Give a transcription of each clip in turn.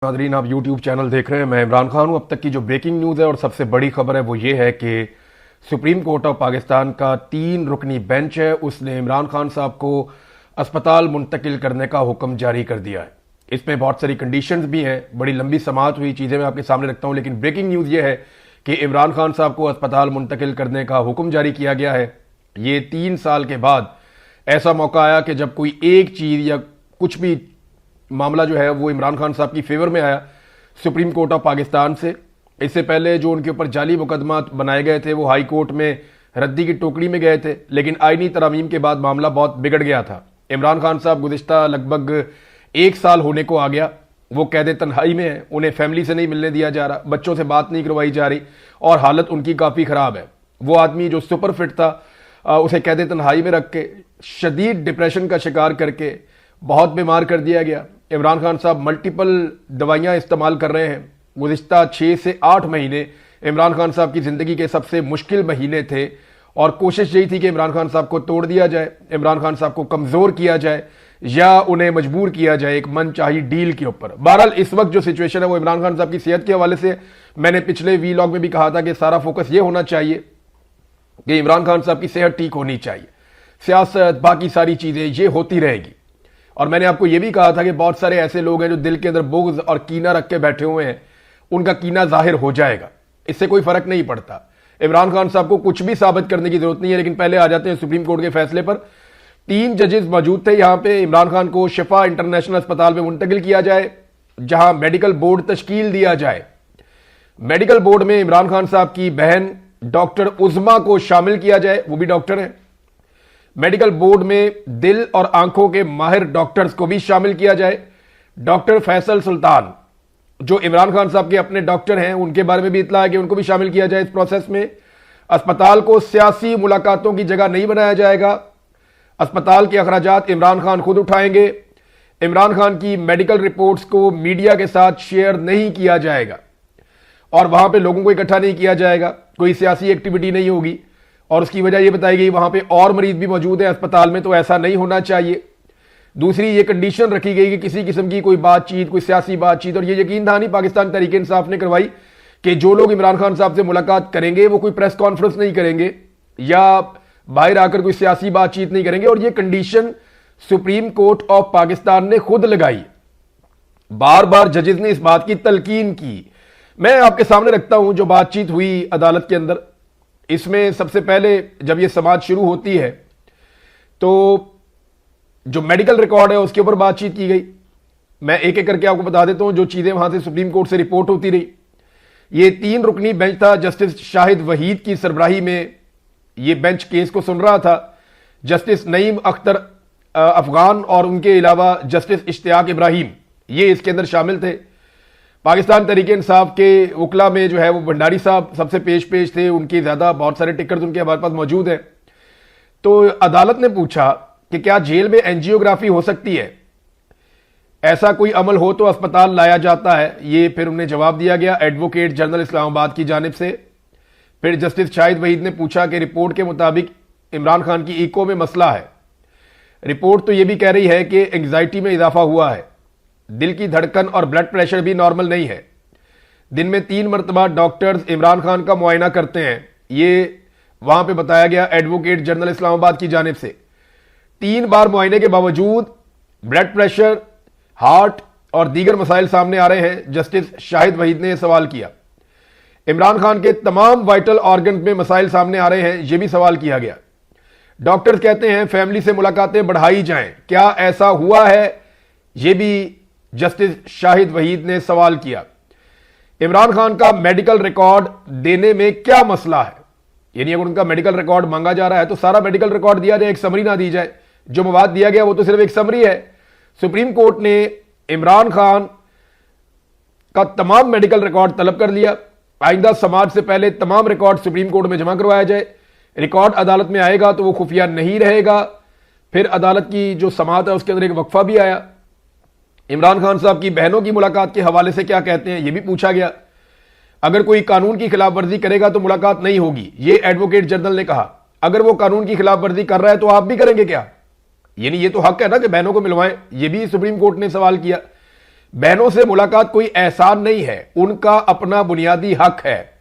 Nadreen, आप YouTube channel देख रहे हैं। मैं इमरान खान हूं। अब तक की जो ब्रेकिंग न्यूज़ है और सबसे बड़ी खबर है वो ये है कि सुप्रीम कोर्ट ऑफ पाकिस्तान का 3 रुकनी बेंच है, उसने इमरान खान साहब को अस्पताल मुंतकिल करने का हुक्म जारी कर दिया है। इसमें बहुत सारी कंडीशंस भी हैं, बड़ी लंबी समाअत हुई, चीज़ें मैं आपके सामने रखता हूं। लेकिन ब्रेकिंग न्यूज़ ये है कि इमरान खान साहब को अस्पताल मुंतकिल करने का हुक्म जारी किया गया है। ये 3 साल के बाद ऐसा मौका आया कि जब कोई एक चीज़ या कुछ भी मामला जो है वो इमरान खान साहब की फेवर में आया सुप्रीम कोर्ट ऑफ पाकिस्तान से। इससे पहले जो उनके ऊपर जाली मुकदमा बनाए गए थे वो हाई कोर्ट में रद्दी की टोकरी में गए थे, लेकिन आईनी तरमीम के बाद मामला बहुत बिगड़ गया था। इमरान खान साहब गुज़िश्ता लगभग 1 साल होने को आ गया, वो कैद तन्हाई में है, उन्हें फैमिली से नहीं मिलने दिया जा रहा, बच्चों से बात नहीं करवाई जा रही और हालत उनकी काफ़ी ख़राब है। वो आदमी जो सुपर फिट था उसे कैद तन्हाई में रख के शदीद डिप्रेशन का शिकार करके बहुत बीमार कर दिया गया। इमरान खान साहब मल्टीपल दवाइयां इस्तेमाल कर रहे हैं। गुज़िश्ता 6 से 8 महीने इमरान खान साहब की ज़िंदगी के सबसे मुश्किल महीने थे और कोशिश यही थी कि इमरान खान साहब को तोड़ दिया जाए, इमरान खान साहब को कमज़ोर किया जाए या उन्हें मजबूर किया जाए एक मनचाही डील के ऊपर। बहरहाल इस वक्त जो सिचुएशन है वो इमरान खान साहब की सेहत के हवाले से, मैंने पिछले वीलॉग में भी कहा था कि सारा फोकस ये होना चाहिए कि इमरान खान साहब की सेहत ठीक होनी चाहिए। सियासत बाकी सारी चीज़ें ये होती रहेगी। और मैंने आपको यह भी कहा था कि बहुत सारे ऐसे लोग हैं जो दिल के अंदर बुग़्ज़ और कीना रख के बैठे हुए हैं, उनका कीना जाहिर हो जाएगा, इससे कोई फर्क नहीं पड़ता। इमरान खान साहब को कुछ भी साबित करने की जरूरत नहीं है। लेकिन पहले आ जाते हैं सुप्रीम कोर्ट के फैसले पर। 3 जजेस मौजूद थे यहां पे। इमरान खान को शिफा इंटरनेशनल अस्पताल में मुंतकिल किया जाए, जहां मेडिकल बोर्ड तश्कील दिया जाए। मेडिकल बोर्ड में इमरान खान साहब की बहन डॉक्टर उज़मा को शामिल किया जाए, वो भी डॉक्टर है। मेडिकल बोर्ड में दिल और आंखों के माहिर डॉक्टर्स को भी शामिल किया जाए। डॉक्टर फैसल सुल्तान जो इमरान खान साहब के अपने डॉक्टर हैं, उनके बारे में भी इत्तला है कि उनको भी शामिल किया जाए इस प्रोसेस में। अस्पताल को सियासी मुलाकातों की जगह नहीं बनाया जाएगा। अस्पताल के अखराजात इमरान खान खुद उठाएंगे। इमरान खान की मेडिकल रिपोर्ट्स को मीडिया के साथ शेयर नहीं किया जाएगा और वहां पर लोगों को इकट्ठा नहीं किया जाएगा, कोई सियासी एक्टिविटी नहीं होगी। और उसकी वजह यह बताई गई वहां पे और मरीज भी मौजूद है अस्पताल में, तो ऐसा नहीं होना चाहिए। दूसरी ये कंडीशन रखी गई कि किसी किस्म की कोई बातचीत, कोई सियासी बातचीत, और ये यकीन दहानी पाकिस्तान तहरीक इंसाफ ने करवाई कि जो लोग इमरान खान साहब से मुलाकात करेंगे वो कोई प्रेस कॉन्फ्रेंस नहीं करेंगे या बाहर आकर कोई सियासी बातचीत नहीं करेंगे। और ये condition supreme court of Pakistan ने खुद लगाई। बार बार जजेस ने इस बात की तलकीन की। मैं आपके सामने रखता हूं जो बातचीत हुई अदालत के अंदर। इसमें सबसे पहले जब यह समाज शुरू होती है तो जो मेडिकल रिकॉर्ड है उसके ऊपर बातचीत की गई। मैं एक एक करके आपको बता देता हूं जो चीजें वहां से सुप्रीम कोर्ट से रिपोर्ट होती रही। ये 3 रुकनी बेंच था। जस्टिस शाहिद वहीद की सरबराही में यह बेंच केस को सुन रहा था। जस्टिस नईम अख्तर अफगान और उनके अलावा जस्टिस इश्तियाक इब्राहिम ये इसके अंदर शामिल थे। पाकिस्तान तहरीक इंसाफ के वकला में जो है वो भंडारी साहब सबसे पेश थे, उनकी ज्यादा बहुत सारे टिकट उनके हमारे पास मौजूद हैं। तो अदालत ने पूछा कि क्या जेल में एंजियोग्राफी हो सकती है, ऐसा कोई अमल हो तो अस्पताल लाया जाता है। ये फिर उन्हें जवाब दिया गया एडवोकेट जनरल इस्लामाबाद की जानिब से। फिर जस्टिस शाहिद वहीद ने पूछा कि रिपोर्ट के मुताबिक इमरान खान की इको में मसला है। रिपोर्ट तो यह भी कह रही है कि एंग्जाइटी में इजाफा हुआ है, दिल की धड़कन और ब्लड प्रेशर भी नॉर्मल नहीं है। दिन में 3 मरतबा डॉक्टर्स इमरान खान का मुआयना करते हैं, ये वहां पे बताया गया एडवोकेट जनरल इस्लामाबाद की जानिब से। 3 बार मुआयने के बावजूद ब्लड प्रेशर, हार्ट और दीगर मसाइल सामने आ रहे हैं। जस्टिस शाहिद वहीद ने यह सवाल किया। इमरान खान के तमाम वाइटल ऑर्गन में मसाइल सामने आ रहे हैं, यह भी सवाल किया गया। डॉक्टर्स कहते हैं फैमिली से मुलाकातें बढ़ाई जाएं, क्या ऐसा हुआ है, यह भी जस्टिस शाहिद वहीद ने सवाल किया। इमरान खान का मेडिकल रिकॉर्ड देने में क्या मसला है, यानी अगर उनका मेडिकल रिकॉर्ड मांगा जा रहा है तो सारा मेडिकल रिकॉर्ड दिया जाए, एक समरी ना दी जाए। जो मवाद दिया गया वो तो सिर्फ एक समरी है। सुप्रीम कोर्ट ने इमरान खान का तमाम मेडिकल रिकॉर्ड तलब कर लिया। आइंदा समाज से पहले तमाम रिकॉर्ड सुप्रीम कोर्ट में जमा करवाया जाए। रिकॉर्ड अदालत में आएगा तो वो खुफिया नहीं रहेगा। फिर अदालत की जो समाअत है उसके अंदर एक वक्फा भी आया। इमरान खान साहब की बहनों की मुलाकात के हवाले से क्या कहते हैं यह भी पूछा गया। अगर कोई कानून की खिलाफ वर्जी करेगा तो मुलाकात नहीं होगी, यह एडवोकेट जनरल ने कहा। अगर वो कानून की खिलाफ वर्जी कर रहा है तो आप भी करेंगे क्या, यानी ये तो हक है ना कि बहनों को मिलवाएं, यह भी सुप्रीम कोर्ट ने सवाल किया। बहनों से मुलाकात कोई एहसान नहीं है, उनका अपना बुनियादी हक है,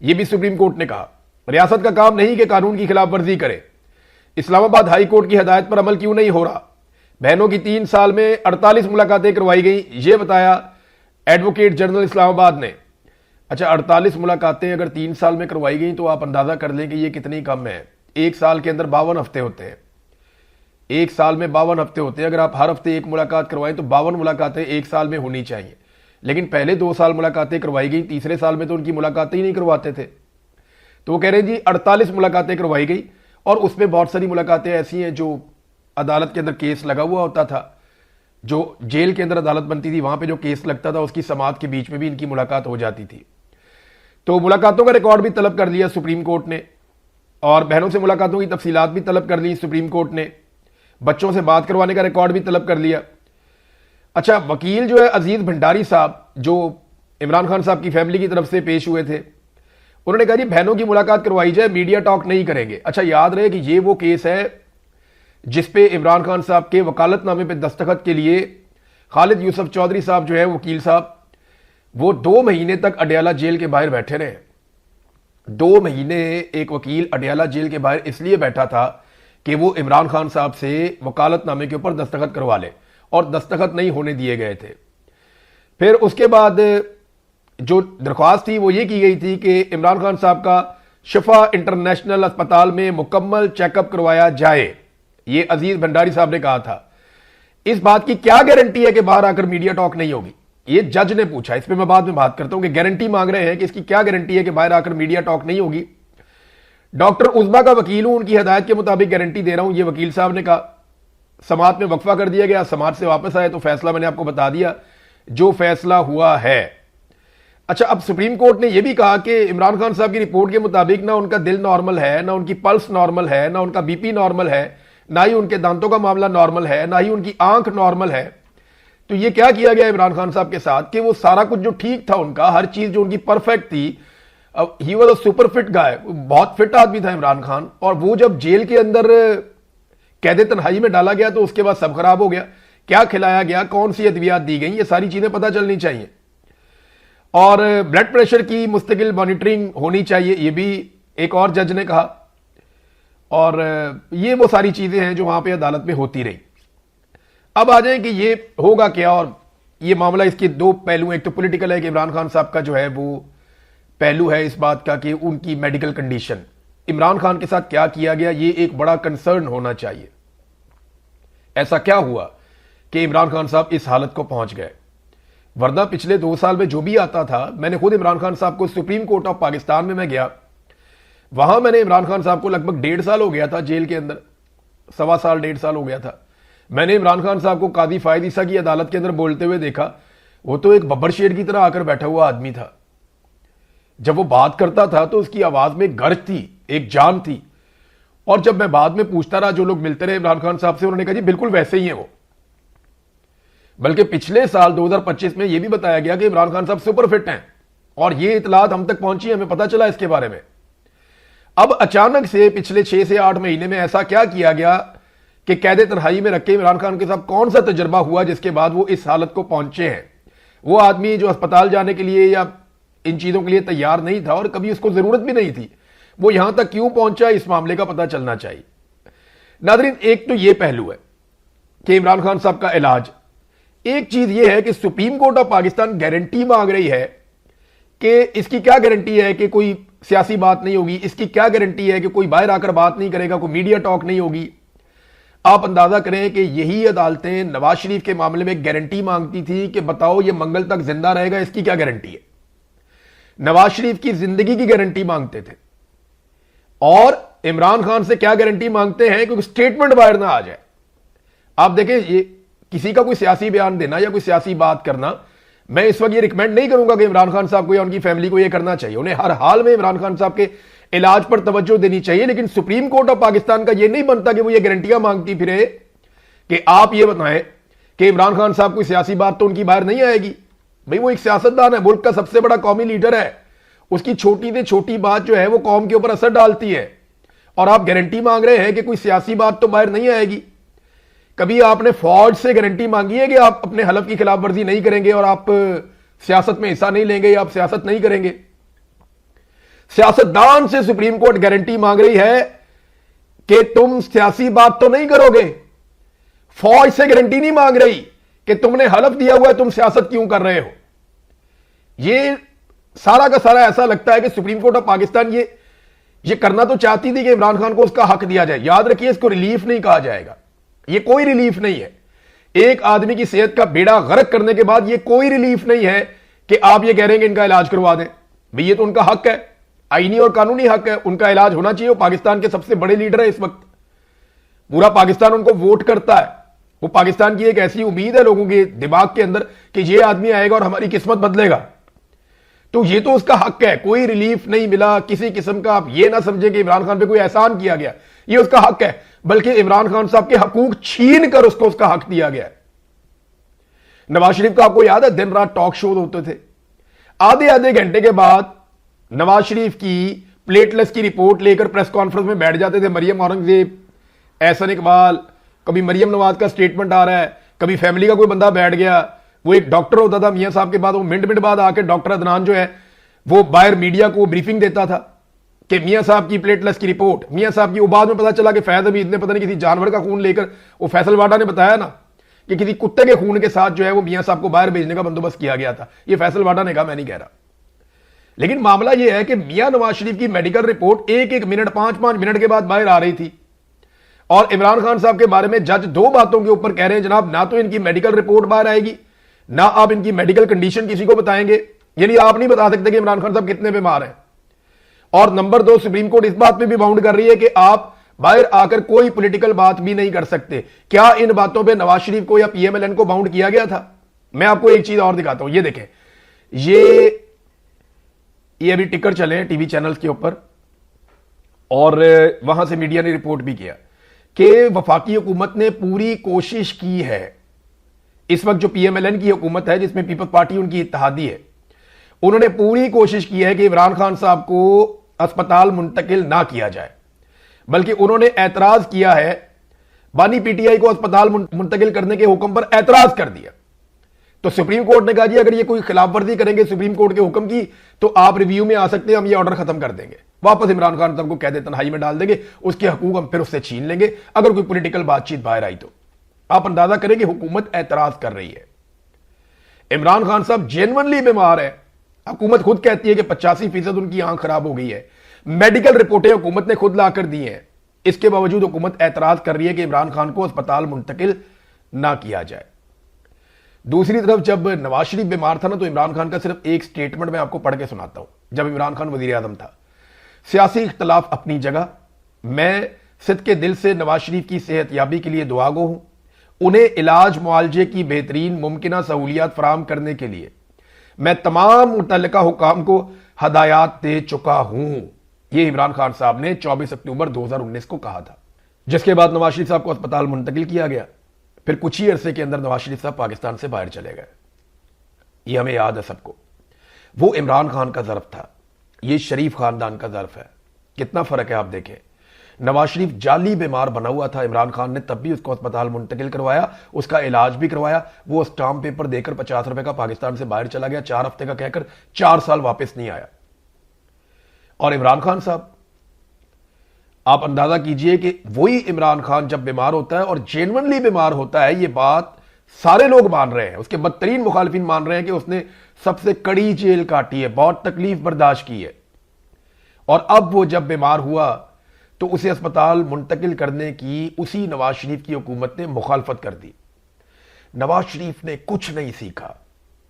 यह भी सुप्रीम कोर्ट ने कहा। रियासत का काम नहीं कि कानून की खिलाफ वर्जी करे। इस्लामाबाद हाई कोर्ट की हदायत पर अमल क्यों नहीं हो रहा? बहनों की 3 साल में 48 मुलाकातें करवाई गई, यह बताया एडवोकेट जनरल इस्लामाबाद ने। अच्छा, 48 मुलाकातें अगर 3 साल में करवाई गई तो आप अंदाजा कर लें कि यह कितनी कम है। एक साल के अंदर 52 हफ्ते होते हैं, एक साल में 52 हफ्ते होते हैं। अगर आप हर हफ्ते एक मुलाकात करवाएं तो 52 मुलाकातें एक साल में होनी चाहिए। लेकिन पहले 2 साल मुलाकातें करवाई गई, तीसरे साल में तो उनकी मुलाकातें ही नहीं करवाते थे। तो वो कह रहे हैं जी 48 मुलाकातें करवाई गई और उसमें बहुत सारी मुलाकातें ऐसी हैं जो अदालत के अंदर केस लगा हुआ होता था, जो जेल के अंदर अदालत बनती थी वहां पे जो केस लगता था उसकी समाअत के बीच में भी इनकी मुलाकात हो जाती थी। तो मुलाकातों का रिकॉर्ड भी तलब कर लिया सुप्रीम कोर्ट ने और बहनों से मुलाकातों की तफसीलात भी तलब कर ली सुप्रीम कोर्ट ने। बच्चों से बात करवाने का रिकॉर्ड भी तलब कर लिया। अच्छा, वकील जो है अजीज भंडारी साहब, जो इमरान खान साहब की फैमिली की तरफ से पेश हुए थे, उन्होंने कहा जी बहनों की मुलाकात करवाई जाए, मीडिया टॉक नहीं करेंगे। अच्छा, याद रहे कि ये वो केस है जिसपे इमरान खान साहब के वकालतनामे पे दस्तखत के लिए खालिद यूसुफ चौधरी साहब जो है वकील साहब, वो 2 महीने तक अडयाला जेल के बाहर बैठे रहे। 2 महीने एक वकील अडयाला जेल के बाहर इसलिए बैठा था कि वो इमरान खान साहब से वकालतनामे के ऊपर दस्तखत करवा ले और दस्तखत नहीं होने दिए गए थे। फिर उसके बाद जो दरख्वास्त थी वो ये की गई थी कि इमरान खान साहब का शिफा इंटरनेशनल अस्पताल में मुकम्मल चेकअप करवाया जाए। ये अजीज भंडारी साहब ने कहा था। इस बात की क्या गारंटी है कि बाहर आकर मीडिया टॉक नहीं होगी? ये जज ने पूछा, इस पर मैं बाद में बात करता हूं कि गारंटी मांग रहे हैं कि इसकी क्या गारंटी है कि बाहर आकर मीडिया टॉक नहीं होगी। डॉक्टर उजमा का वकील हूं, उनकी हिदायत के मुताबिक गारंटी दे रहा हूं, ये वकील साहब ने कहा। समाअत में वक्फा कर दिया गया, समाअत से वापस आए तो फैसला मैंने आपको बता दिया जो फैसला हुआ है। अच्छा, अब सुप्रीम कोर्ट ने यह भी कहा कि इमरान खान साहब की रिपोर्ट के मुताबिक ना उनका दिल नॉर्मल है, ना उनकी पल्स नॉर्मल है, ना उनका बीपी नॉर्मल है, ना ही उनके दांतों का मामला नॉर्मल है, ना ही उनकी आंख नॉर्मल है। तो ये क्या किया गया इमरान खान साहब के साथ कि वो सारा कुछ जो ठीक था उनका, हर चीज जो उनकी परफेक्ट थी, he was a super fit guy, बहुत फिट आदमी था इमरान खान। और वो जब जेल के अंदर कैदे तन्हाई में डाला गया तो उसके बाद सब खराब हो गया। क्या खिलाया गया, कौन सी अद्वियात दी गई, ये सारी चीजें पता चलनी चाहिए। और ब्लड प्रेशर की मुस्तकिल मॉनिटरिंग होनी चाहिए, ये भी एक और जज ने कहा। और ये वो सारी चीजें हैं जो वहां पे अदालत में होती रही। अब आ जाए कि ये होगा क्या, और ये मामला इसके 2 पहलू, एक तो पॉलिटिकल है कि इमरान खान साहब का जो है वो पहलू है इस बात का कि उनकी मेडिकल कंडीशन, इमरान खान के साथ क्या किया गया, ये एक बड़ा कंसर्न होना चाहिए। ऐसा क्या हुआ कि इमरान खान साहब इस हालत को पहुंच गए? वरना पिछले 2 साल में जो भी आता था, मैंने खुद इमरान खान साहब को सुप्रीम कोर्ट ऑफ पाकिस्तान में मैं गया, वहां मैंने इमरान खान साहब को लगभग 1.5 साल हो गया था जेल के अंदर, 1.25 साल 1.5 साल हो गया था। मैंने इमरान खान साहब को कादी फायद ईसा की अदालत के अंदर बोलते हुए देखा। वो तो एक बब्बर शेर की तरह आकर बैठा हुआ आदमी था। जब वो बात करता था तो उसकी आवाज में गर्ज थी, एक जान थी। और जब मैं बाद में पूछता रहा, जो लोग मिलते रहे इमरान खान साहब से, उन्होंने कहा जी बिल्कुल वैसे ही है वो। बल्कि पिछले साल 2025 में यह भी बताया गया कि इमरान खान साहब सुपर फिट हैं, और ये इतलात हम तक पहुंची, हमें पता चला इसके बारे में। अब अचानक से पिछले 6 से 8 महीने में ऐसा क्या किया गया कि कैदे तन्हाई में रखे इमरान खान के साथ कौन सा तजर्बा हुआ जिसके बाद वो इस हालत को पहुंचे हैं? वो आदमी जो अस्पताल जाने के लिए या इन चीजों के लिए तैयार नहीं था और कभी उसको जरूरत भी नहीं थी, वो यहां तक क्यों पहुंचा, इस मामले का पता चलना चाहिए। नादरीन, एक तो ये पहलू है कि इमरान खान साहब का इलाज। एक चीज ये है कि supreme court of Pakistan guarantee मांग रही है कि इसकी क्या गारंटी है कि कोई सियासी बात नहीं होगी, इसकी क्या गारंटी है कि कोई बाहर आकर बात नहीं करेगा, कोई मीडिया टॉक नहीं होगी। आप अंदाजा करें कि यही अदालतें नवाज शरीफ के मामले में गारंटी मांगती थी कि बताओ ये मंगल तक जिंदा रहेगा, इसकी क्या गारंटी है। नवाज शरीफ की जिंदगी की गारंटी मांगते थे, और इमरान खान से क्या गारंटी मांगते हैं कि स्टेटमेंट बाहर ना आ जाए। आप देखें, ये किसी का कोई सियासी बयान देना या कोई सियासी बात करना, मैं इस वक्त ये रिकमेंड नहीं करूंगा कि इमरान खान साहब को या उनकी फैमिली को ये करना चाहिए। उन्हें हर हाल में इमरान खान साहब के इलाज पर तवज्जो देनी चाहिए। लेकिन सुप्रीम कोर्ट ऑफ पाकिस्तान का ये नहीं बनता कि वो ये गारंटियां मांगती फिरे कि आप ये बताएं कि इमरान खान साहब कोई सियासी बात तो उनकी बाहर नहीं आएगी। भाई वो एक सियासतदान है, मुल्क का सबसे बड़ा कौमी लीडर है, उसकी छोटी से छोटी बात जो है वो कौम के ऊपर असर डालती है। और आप गारंटी मांग रहे हैं कि कोई सियासी बात तो बाहर नहीं आएगी। कभी आपने फौज से गारंटी मांगी है कि आप अपने हलफ की खिलाफ वर्जी नहीं करेंगे और आप सियासत में हिस्सा नहीं लेंगे या आप सियासत नहीं करेंगे? सियासतदान से सुप्रीम कोर्ट गारंटी मांग रही है कि तुम सियासी बात तो नहीं करोगे। फौज से गारंटी नहीं मांग रही कि तुमने हलफ दिया हुआ है, तुम सियासत क्यों कर रहे हो। ये सारा का सारा ऐसा लगता है कि सुप्रीम कोर्ट ऑफ पाकिस्तान ये करना तो चाहती थी कि इमरान खान को उसका हक दिया जाए। याद रखिए, इसको रिलीफ नहीं कहा जाएगा, ये कोई रिलीफ नहीं है। एक आदमी की सेहत का बेड़ा गर्क करने के बाद ये कोई रिलीफ नहीं है कि आप ये कह रहे हैं कि इनका इलाज करवा दें। भाई ये तो उनका हक है, आईनी और कानूनी हक है, उनका इलाज होना चाहिए। वो पाकिस्तान के सबसे बड़े लीडर है इस वक्त, पूरा पाकिस्तान उनको वोट करता है। वो पाकिस्तान की एक ऐसी उम्मीद है लोगों के दिमाग के अंदर कि ये आदमी आएगा और हमारी किस्मत बदलेगा। तो ये तो उसका हक है, कोई रिलीफ नहीं मिला किसी किस्म का। आप ये ना समझें कि इमरान खान पे कोई एहसान किया गया, ये उसका हक है, बल्कि इमरान खान साहब के हकूक छीन कर उसको उसका हक दिया गया है। नवाज शरीफ का आपको याद है, दिन रात टॉक शो होते थे, आधे आधे घंटे के बाद नवाज शरीफ की प्लेटलेस की रिपोर्ट लेकर प्रेस कॉन्फ्रेंस में बैठ जाते थे मरियम औरंगजेब, एहसन इकबाल, कभी मरियम नवाज का स्टेटमेंट आ रहा है, कभी फैमिली का कोई बंदा बैठ गया। वो एक डॉक्टर होता था मियां साहब के बाद, वो मिनट मिनट बाद आके डॉक्टर अदनान जो है वो बाहर मीडिया को ब्रीफिंग देता था कि मियां साहब की प्लेटलेस की रिपोर्ट, मियां साहब की। वो बाद में पता चला कि फैज अमीद ने पता नहीं किसी जानवर का खून लेकर, वो फैसल वाडा ने बताया ना कि किसी कुत्ते के खून के साथ जो है वो मियां साहब को बाहर भेजने का बंदोबस्त किया गया था। ये फैसल वाडा ने कहा, मैं नहीं कह रहा। लेकिन मामला यह है कि मियां नवाज शरीफ की मेडिकल रिपोर्ट एक एक मिनट, 5-5 मिनट के बाद बाहर आ रही थी। और इमरान खान साहब के बारे में जज दो बातों के ऊपर कह रहे हैं, जनाब ना तो इनकी मेडिकल रिपोर्ट बाहर आएगी, ना आप इनकी मेडिकल कंडीशन किसी को बताएंगे। यानी आप नहीं बता सकते कि इमरान खान साहब कितने बीमार हैं। और नंबर 2, सुप्रीम कोर्ट इस बात पे भी बाउंड कर रही है कि आप बाहर आकर कोई पॉलिटिकल बात भी नहीं कर सकते। क्या इन बातों पे नवाज शरीफ को या पीएमएलएन को बाउंड किया गया था? मैं आपको एक चीज और दिखाता हूं, ये देखें, ये अभी टिकर चले हैं टीवी चैनल्स के ऊपर और वहां से मीडिया ने रिपोर्ट भी किया कि वफाकी हुकूमत ने पूरी कोशिश की है। इस वक्त जो पीएमएलएन की हुकूमत है, जिसमें पीपल्स पार्टी उनकी इत्तेहादी है, उन्होंने पूरी कोशिश की है कि इमरान खान साहब को अस्पताल मुंतकिल ना किया जाए, बल्कि उन्होंने एतराज किया है, बानी पीटीआई को अस्पताल मुंतकिल करने के हुक्म पर एतराज कर दिया। तो सुप्रीम कोर्ट ने कहा जी अगर ये कोई खिलाफवर्जी करेंगे सुप्रीम कोर्ट के हुक्म की तो आप रिव्यू में आ सकते हैं, हम ये ऑर्डर खत्म कर देंगे, वापस इमरान खान साहब को कैद तन्हाई में डाल देंगे, उसके हकूक हम फिर उससे छीन लेंगे अगर कोई पॉलिटिकल बातचीत बाहर आई तो। आप अंदाजा करें कि हुकूमत एतराज कर रही है। इमरान खान साहब जेन्युइनली बीमार है, हुकूमत खुद कहती है कि 85% उनकी आंख खराब हो गई है, मेडिकल रिपोर्टें हुकूमत ने खुद लाकर दी हैं, इसके बावजूद हुकूमत एतराज कर रही है कि इमरान खान को अस्पताल मुंतकिल ना किया जाए। दूसरी तरफ जब नवाज शरीफ बीमार था ना, तो इमरान खान का सिर्फ एक स्टेटमेंट मैं आपको पढ़ के सुनाता हूं। जब इमरान खान वजीर आजम था, सियासी इख्तलाफ अपनी जगह, मैं सिद्के दिल से नवाज शरीफ की सेहत याबी के लिए दुआगो हूं, उन्हें इलाज मुआलजे की बेहतरीन मुमकिन सहूलियात फराम करने के लिए मैं तमाम मुतल्लिका हुकाम को हदायत दे चुका हूं। यह इमरान खान साहब ने 24 अक्टूबर 2019 को कहा था, जिसके बाद नवाज शरीफ साहब को अस्पताल मुंतकिल किया गया। फिर कुछ ही अरसे के अंदर नवाज शरीफ साहब पाकिस्तान से बाहर चले गए। यह हमें याद है सबको। वो इमरान खान का ज़र्फ था, ये शरीफ खानदान का ज़र्फ है। कितना फर्क है आप देखें। नवाज शरीफ जाली बीमार बना हुआ था, इमरान खान ने तब भी उसको अस्पताल मुंतकिल करवाया, उसका इलाज भी करवाया। वो स्टाम्प पेपर देकर 50 रुपए का पाकिस्तान से बाहर चला गया, 4 हफ्ते का कहकर 4 साल वापस नहीं आया। और इमरान खान साहब, आप अंदाजा कीजिए कि वही इमरान खान जब बीमार होता है और जेन्युइनली बीमार होता है, ये बात सारे लोग मान रहे हैं, उसके बदतरीन मुखालिफिन मान रहे हैं कि उसने सबसे कड़ी जेल काटी है, बहुत तकलीफ बर्दाश्त की है। और अब वो जब बीमार हुआ तो उसे अस्पताल मुंतकिल करने की उसी नवाज शरीफ की हुकूमत ने मुखालफत कर दी। नवाज शरीफ ने कुछ नहीं सीखा,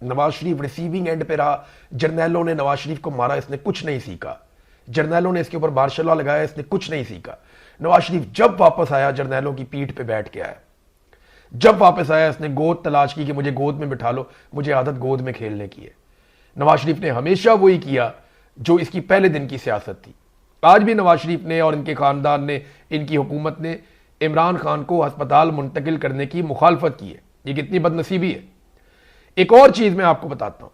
नवाज शरीफ रिसीविंग एंड पे रहा। जर्नैलों ने नवाज शरीफ को मारा, इसने कुछ नहीं सीखा। जर्नैलों ने इसके ऊपर मार्शल लॉ लगाया, इसने कुछ नहीं सीखा। नवाज शरीफ जब वापस आया, जर्नैलों की पीठ पे बैठ के आया। जब वापस आया, इसने गोद तलाश की कि मुझे गोद में बिठा लो, मुझे आदत गोद में खेलने की है। नवाज शरीफ ने हमेशा वही किया जो इसकी पहले दिन की सियासत थी। आज भी नवाज शरीफ ने और इनके खानदान ने, इनकी हुकूमत ने इमरान खान को अस्पताल मुंतकिल करने की मुखालफत की है। ये कितनी बदनसीबी है। एक और चीज मैं आपको बताता हूं,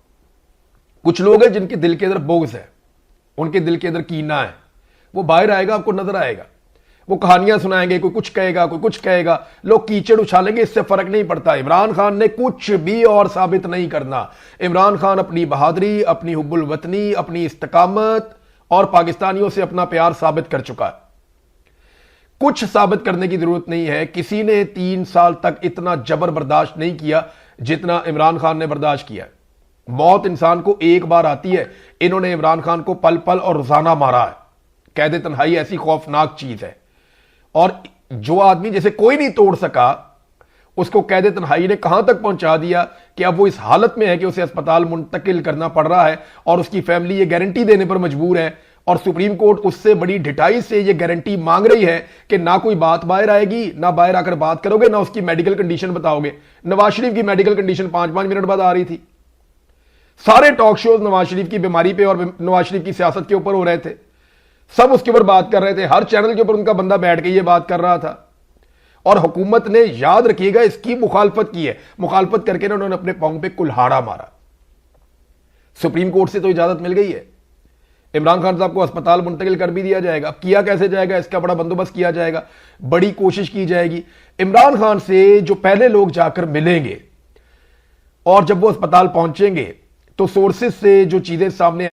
कुछ लोग हैं जिनके दिल के अंदर बोझ है, उनके दिल के अंदर कीना है, वो बाहर आएगा, आपको नजर आएगा। वो कहानियां सुनाएंगे, कोई कुछ कहेगा, कोई कुछ कहेगा, लोग कीचड़ उछालेंगे, इससे फर्क नहीं पड़ता। इमरान खान ने कुछ भी और साबित नहीं करना। इमरान खान अपनी बहादुरी, अपनी हुब्बुल वतनी, अपनी इस्तकामत और पाकिस्तानियों से अपना प्यार साबित कर चुका है। कुछ साबित करने की जरूरत नहीं है। किसी ने 3 साल तक इतना जबर बर्दाश्त नहीं किया जितना इमरान खान ने बर्दाश्त किया। मौत इंसान को एक बार आती है। इन्होंने इमरान खान को पल पल और रोजाना मारा है। कैद तन्हाई ऐसी खौफनाक चीज है, और जो आदमी जैसे कोई नहीं तोड़ सका, उसको कैद तन्हाई ने कहां तक पहुंचा दिया कि अब वो इस हालत में है कि उसे अस्पताल मुंतकिल करना पड़ रहा है, और उसकी फैमिली ये गारंटी देने पर मजबूर है, और सुप्रीम कोर्ट उससे बड़ी ढिठाई से ये गारंटी मांग रही है कि ना कोई बात बाहर आएगी, ना बाहर आकर बात करोगे, ना उसकी मेडिकल कंडीशन बताओगे। नवाज शरीफ की मेडिकल कंडीशन 5-5 मिनट बाद आ रही थी। सारे टॉक शोज नवाज शरीफ की बीमारी पे और नवाज शरीफ की सियासत के ऊपर हो रहे थे, सब उसके ऊपर बात कर रहे थे। हर चैनल के ऊपर उनका बंदा बैठ के ये बात कर रहा था, और हुकूमत ने, याद रखिएगा, इसकी मुखालफत की है। मुखालफत करके ना उन्होंने अपने पांव पे कुल्हाड़ा मारा। सुप्रीम कोर्ट से तो इजाजत मिल गई है, इमरान खान साहब को अस्पताल मुंतकिल कर भी दिया जाएगा। अब किया कैसे जाएगा, इसका बड़ा बंदोबस्त किया जाएगा, बड़ी कोशिश की जाएगी। इमरान खान से जो पहले लोग जाकर मिलेंगे और जब वो अस्पताल पहुंचेंगे तो सोर्सेज से जो चीजें सामने